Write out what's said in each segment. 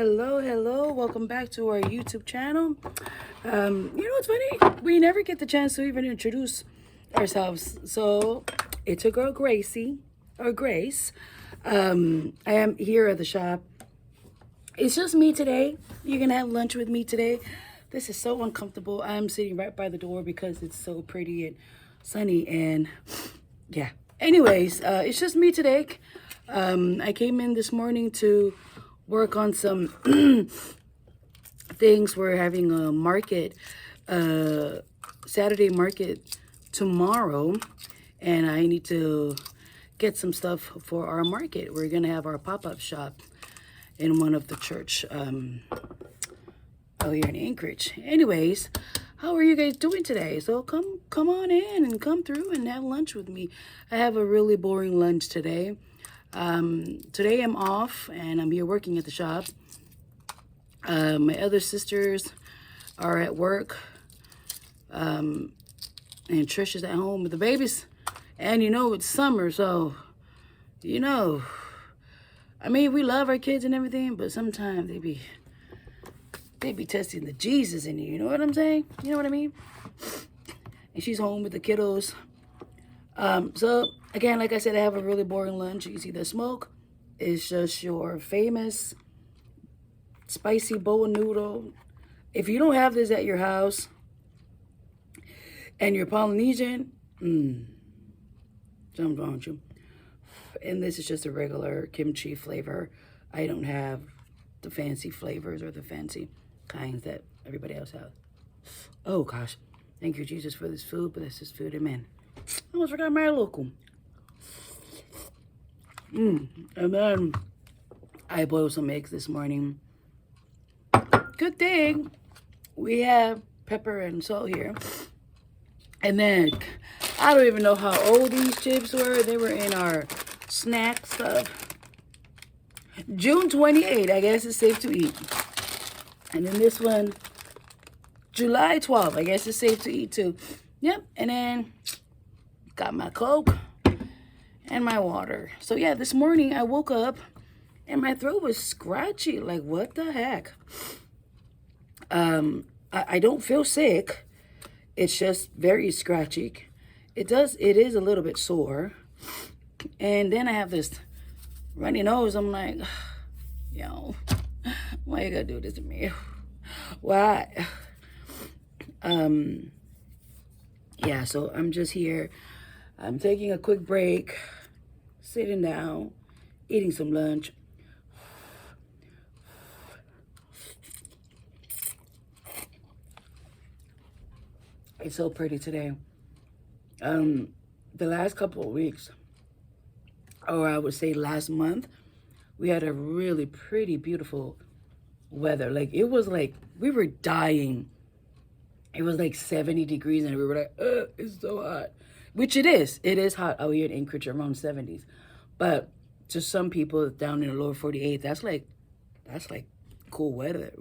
Hello. Welcome back to our YouTube channel. What's funny? We never get the chance to even introduce ourselves. So it's a girl, Grace. I am here at the shop. It's just me today. You're going to have lunch with me today. This is so uncomfortable. I'm sitting right by the door because it's so pretty and sunny. And yeah. Anyways, it's just me today. I came in this morning to work on some things. We're having a market, Saturday market tomorrow, and I need to get some stuff for our market. We're gonna have our pop-up shop in one of the church here in Anchorage. Anyways, how are you guys doing today? So come on in and come through and have lunch with me. I have a really boring lunch today. Today I'm off and I'm here working at the shop. My other sisters are at work. And Trish is at home with the babies. And it's summer, so I mean, we love our kids and everything, but sometimes they be testing the Jesus in you. You know what I'm saying? You know what I mean? And she's home with the kiddos. So again, like I said, I have a really boring lunch. You can see the smoke. It's just your famous spicy bowl noodle. If you don't have this at your house and you're Polynesian, something's wrong with you. And this is just a regular kimchi flavor. I don't have the fancy flavors or the fancy kinds that everybody else has. Oh gosh, thank you Jesus for this food, but this is food, amen. I almost forgot my local. And then I boiled some eggs this morning. Good thing we have pepper and salt here. And then I don't even know how old these chips were. They were in our snack stuff. June 28th, I guess it's safe to eat. And then this one, July 12th, I guess it's safe to eat too. Yep, and then got my Coke and my water. So yeah, this morning I woke up and my throat was scratchy. Like, what the heck? I don't feel sick. It's just very scratchy. It is a little bit sore. And then I have this runny nose. I'm like, why you gotta do this to me? Why? Yeah, so I'm just here. I'm taking a quick break, sitting down, eating some lunch. It's so pretty today. The last couple of weeks, or I would say last month, we had a really pretty, beautiful weather. Like, it was like, we were dying. It was like 70 degrees and we were like, it's so hot. Which it is. It is hot out here in Anchorage, around 70s. But to some people down in the lower 48, that's like cool weather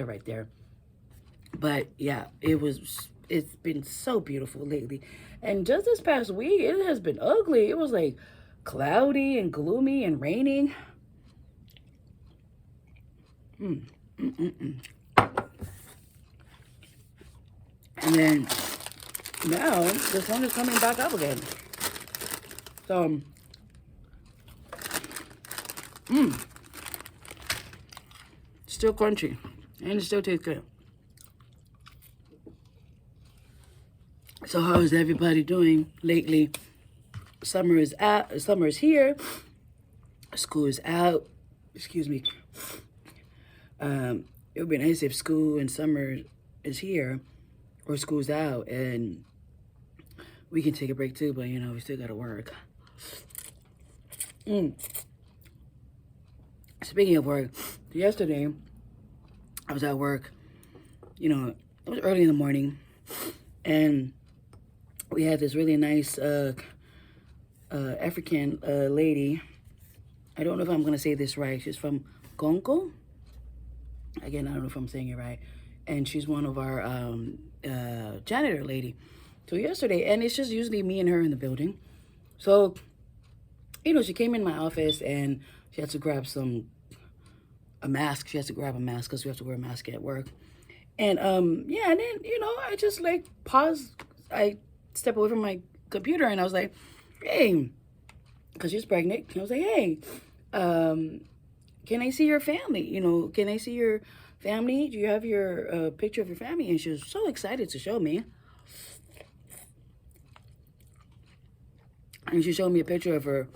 right there. But yeah, it's been so beautiful lately. And just this past week, it has been ugly. It was like cloudy and gloomy and raining. And then now the sun is coming back up again. So, still crunchy and it still tastes good. So how is everybody doing lately? Summer is out. Summer is here. School is out. Excuse me. It would be nice if school and summer is here, or school's out, and we can take a break too. But we still gotta work. Speaking of work, yesterday I was at work. It was early in the morning, and we had this really nice African lady. I don't know if I'm going to say this right. She's from Congo. Again, I don't know if I'm saying it right. And she's one of our janitor lady. So yesterday, and it's just usually me and her in the building. So, she came in my office and she had to grab some a mask. She has to grab a mask because we have to wear a mask at work. And yeah, and then I just like pause. I step away from my computer and I was like, hey, because she's pregnant. I was like, hey, can I see your family? Can I see your family? Do you have your picture of your family? And she was so excited to show me. And she showed me a picture of her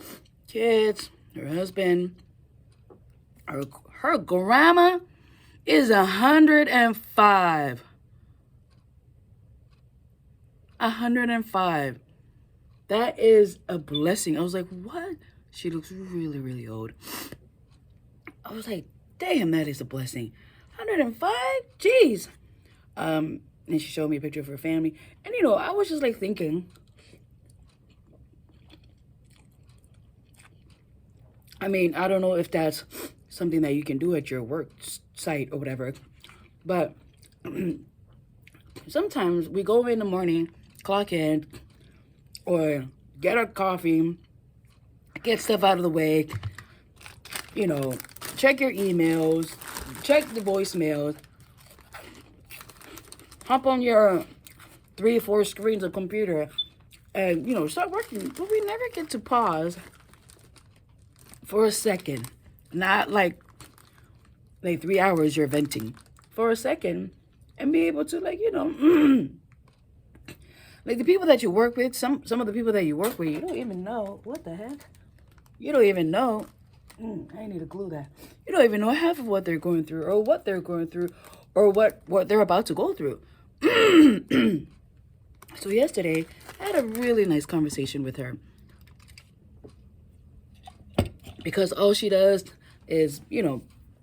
kids, her husband. Her grandma is 105. 105. That is a blessing. I was like, what? She looks really, really old. I was like, damn, that is a blessing. 105? Jeez. And she showed me a picture of her family. And, I was just like thinking, I mean, I don't know if that's something that you can do at your work site or whatever, but sometimes we go in the morning, clock in, or get our coffee, get stuff out of the way, check your emails, check the voicemails, hop on your 3 or 4 screens of computer, and, start working. But we never get to pause for a second. Not like 3 hours you're venting. For a second. And be able to, like the people that you work with, some of the people that you work with, you don't even know. What the heck? You don't even know. I need to glue that. You don't even know half of what they're going through, or what they're going through, or what they're about to go through. So yesterday, I had a really nice conversation with her. Because all she does is,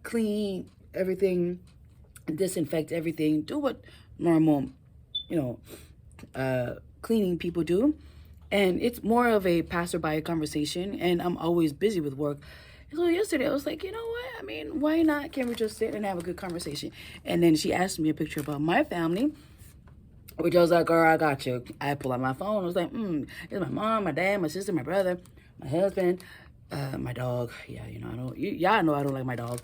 clean everything, disinfect everything, do what normal, cleaning people do. And it's more of a passerby conversation, and I'm always busy with work. So yesterday I was like, you know what? I mean, why not? Can we just sit and have a good conversation? And then she asked me a picture about my family, which I was like, girl, I got you. I pull out my phone. I was like, it's my mom, my dad, my sister, my brother, my husband, my dog. Yeah, y'all know I don't like my dog.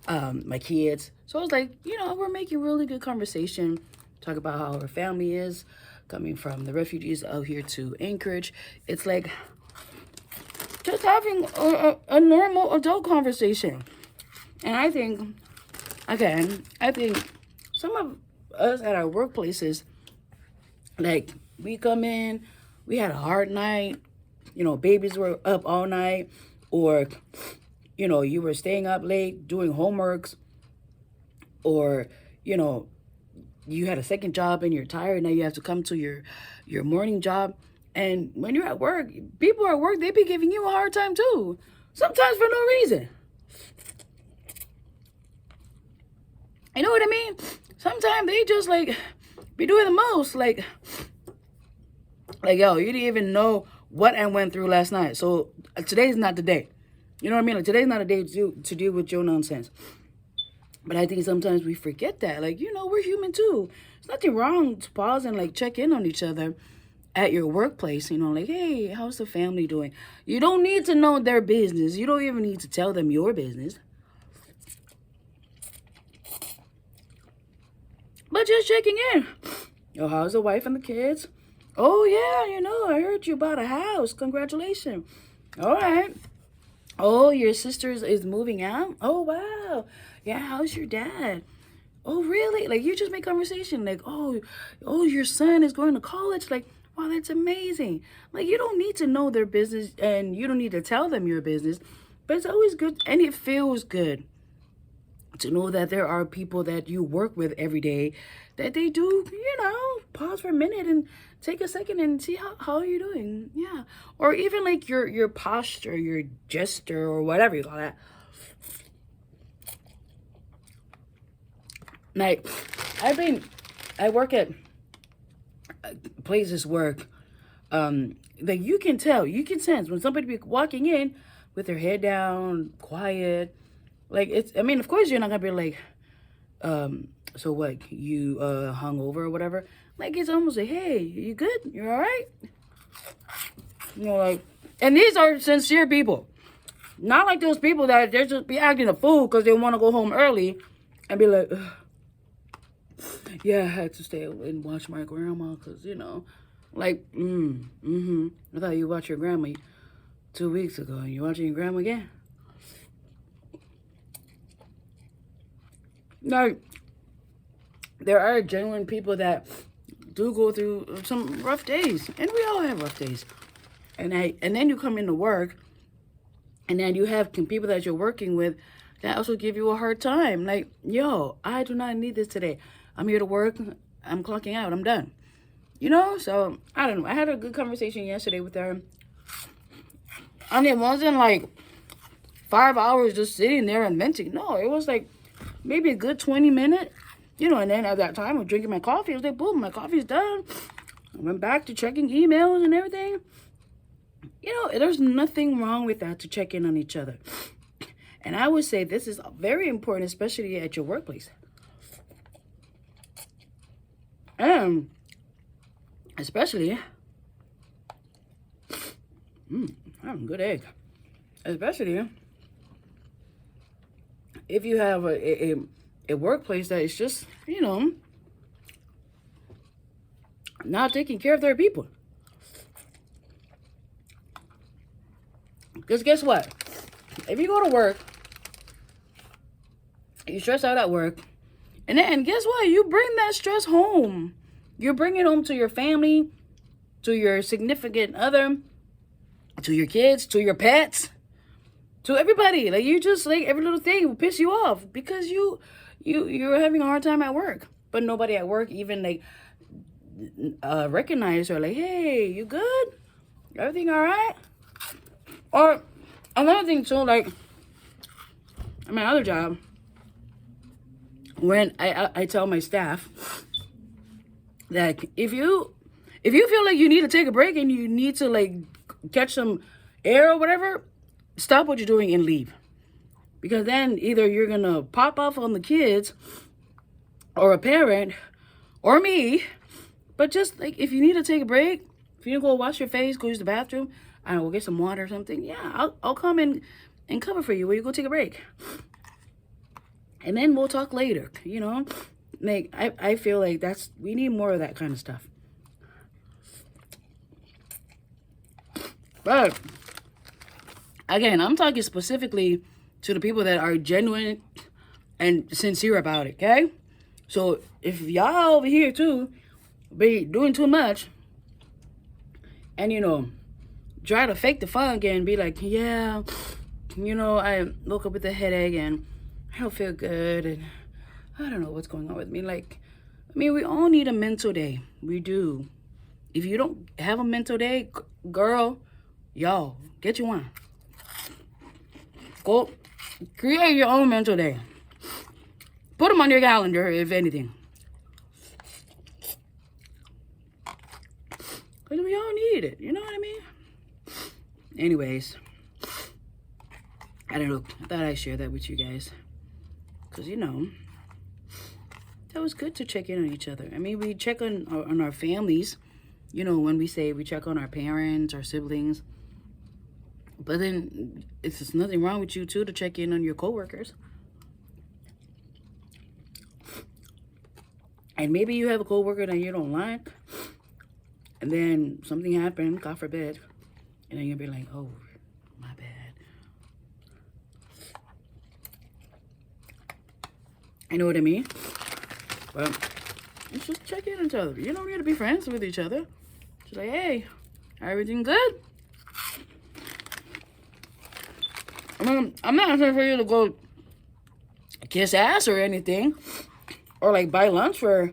My kids. So I was like, we're making really good conversation. Talk about how her family is coming from the refugees out here to Anchorage. It's like just having a normal adult conversation. And I think, again, some of us at our workplaces, like, we come in, we had a hard night, babies were up all night, or, you were staying up late doing homeworks, or, you had a second job and you're tired, now you have to come to your morning job. And when you're at work, people at work, they be giving you a hard time too. Sometimes for no reason. You know what I mean? Sometimes they just be doing the most. Like, yo, you didn't even know what I went through last night. So today's not the day. You know what I mean? Like, today's not a day to deal with your nonsense. But I think sometimes we forget that. We're human too. There's nothing wrong to pause and check in on each other at your workplace. Hey, how's the family doing? You don't need to know their business. You don't even need to tell them your business. But just checking in. Yo, how's the wife and the kids? Oh, yeah, I heard you bought a house. Congratulations. All right. Oh, your sister is moving out? Oh, wow. Yeah, how's your dad? Oh, really? You just make conversation. Oh, your son is going to college. Wow, that's amazing. You don't need to know their business, and you don't need to tell them your business. But it's always good, and it feels good to know that there are people that you work with every day that they do, pause for a minute and take a second and see how you're doing. Yeah. Or even your posture, your gesture, or whatever you call that. I work at places work. You can tell, you can sense when somebody be walking in with their head down, quiet. Of course you're not gonna be so what, you hungover or whatever. It's almost hey, you good? You all right? And these are sincere people. Not like those people that they just be acting a fool because they want to go home early and be like, ugh, yeah, I had to stay and watch my grandma because, you know, like, I thought you watched your grandma 2 weeks ago and you're watching your grandma again. Like, there are genuine people that do go through some rough days, and we all have rough days. And then you come into work, and then you have people that you're working with that also give you a hard time. Like, yo, I do not need this today. I'm here to work. I'm clocking out. I'm done. You know? So, I don't know. I had a good conversation yesterday with her. And it wasn't like 5 hours just sitting there and venting. No, it was like maybe a good 20 minutes. You know, and then at that time, I'm drinking my coffee. I was like, boom, my coffee's done. I went back to checking emails and everything. You know, there's nothing wrong with that, to check in on each other. And I would say this is very important, especially at your workplace. And especially, having a good egg. Especially if you have a workplace that is just, you know, not taking care of their people. Because guess what? If you go to work, you stress out at work, and then guess what? You bring that stress home. You bring it home to your family, to your significant other, to your kids, to your pets, to everybody. Like, you just, like, every little thing will piss you off because you're having a hard time at work. But nobody at work even, like, recognize or like, hey, you good? Everything all right? Or another thing too, like, at my other job, when I tell my staff that if you feel like you need to take a break and you need to, like, catch some air or whatever, stop what you're doing and leave. Because then either you're going to pop off on the kids or a parent or me. But just, like, if you need to take a break, if you need to go wash your face, go use the bathroom, I don't know, get some water or something, yeah, I'll come and cover for you while you go take a break. And then we'll talk later, you know? Like, I feel like we need more of that kind of stuff. But, again, I'm talking specifically to the people that are genuine and sincere about it, okay? So, if y'all over here, too, be doing too much, and, you know, try to fake the funk and be like, yeah, you know, I woke up with a headache and I don't feel good and I don't know what's going on with me. Like, I mean, we all need a mental day. We do. If you don't have a mental day, girl, y'all, get you one. Go create your own mental day. Put them on your calendar, if anything. Because we all need it. You know what I mean? Anyways, I don't know. I thought I'd share that with you guys. Because, you know, that was good to check in on each other. I mean, we check on our families. You know, when we say we check on our parents, our siblings. But then, it's nothing wrong with you, too, to check in on your coworkers. And maybe you have a coworker that you don't like. And then something happened, God forbid. And then you'll be like, oh, my bad. You know what I mean? Well, let's just check in on each other. You don't need to be friends with each other. Just like, hey, everything good? I mean, I'm not asking for you to go kiss ass or anything. Or, like, buy lunch for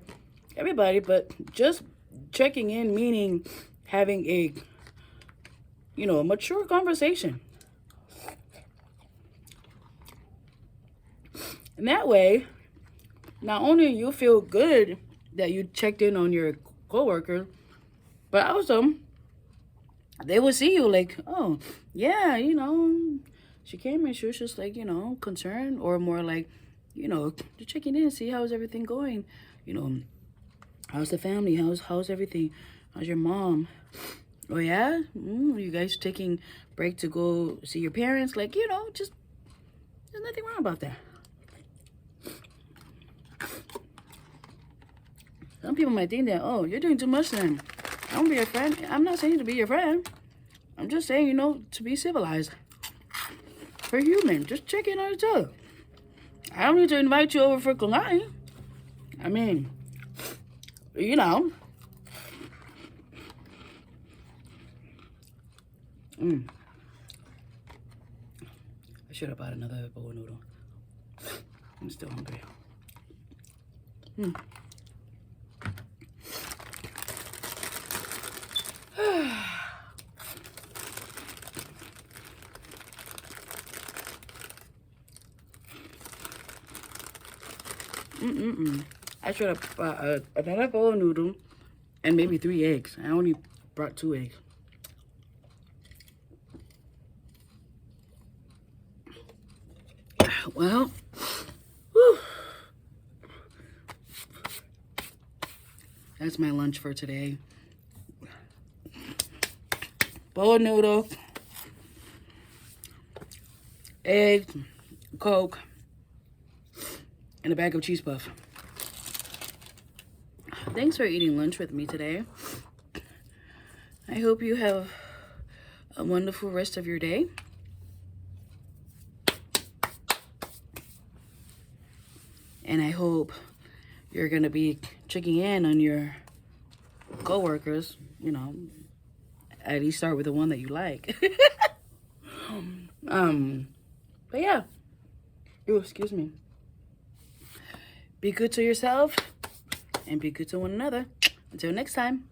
everybody. But just checking in, meaning having a, you know, a mature conversation. And that way, not only you feel good that you checked in on your coworker, but also they will see you like, oh, yeah, you know, she came and she was just like, you know, concerned, or more like, you know, just checking in, see how's everything going, you know, how's the family, how's everything, how's your mom, Oh, yeah? You guys taking break to go see your parents? Like, you know, just, there's nothing wrong about that. Some people might think that, oh, you're doing too much then. I won't be your friend. I'm not saying to be your friend. I'm just saying, you know, to be civilized. For human, just check in on each other. I don't need to invite you over for Kalani. I mean, you know. I should have bought another bowl of noodle. I'm still hungry. I should have bought another bowl of noodle and maybe 3 eggs. I only brought 2 eggs. Well, whew. That's my lunch for today. Bowl of noodle, eggs, Coke, and a bag of cheese puff. Thanks for eating lunch with me today. I hope you have a wonderful rest of your day. And I hope you're going to be checking in on your coworkers, you know, at least start with the one that you like. But yeah. Oh, excuse me. Be good to yourself and be good to one another. Until next time.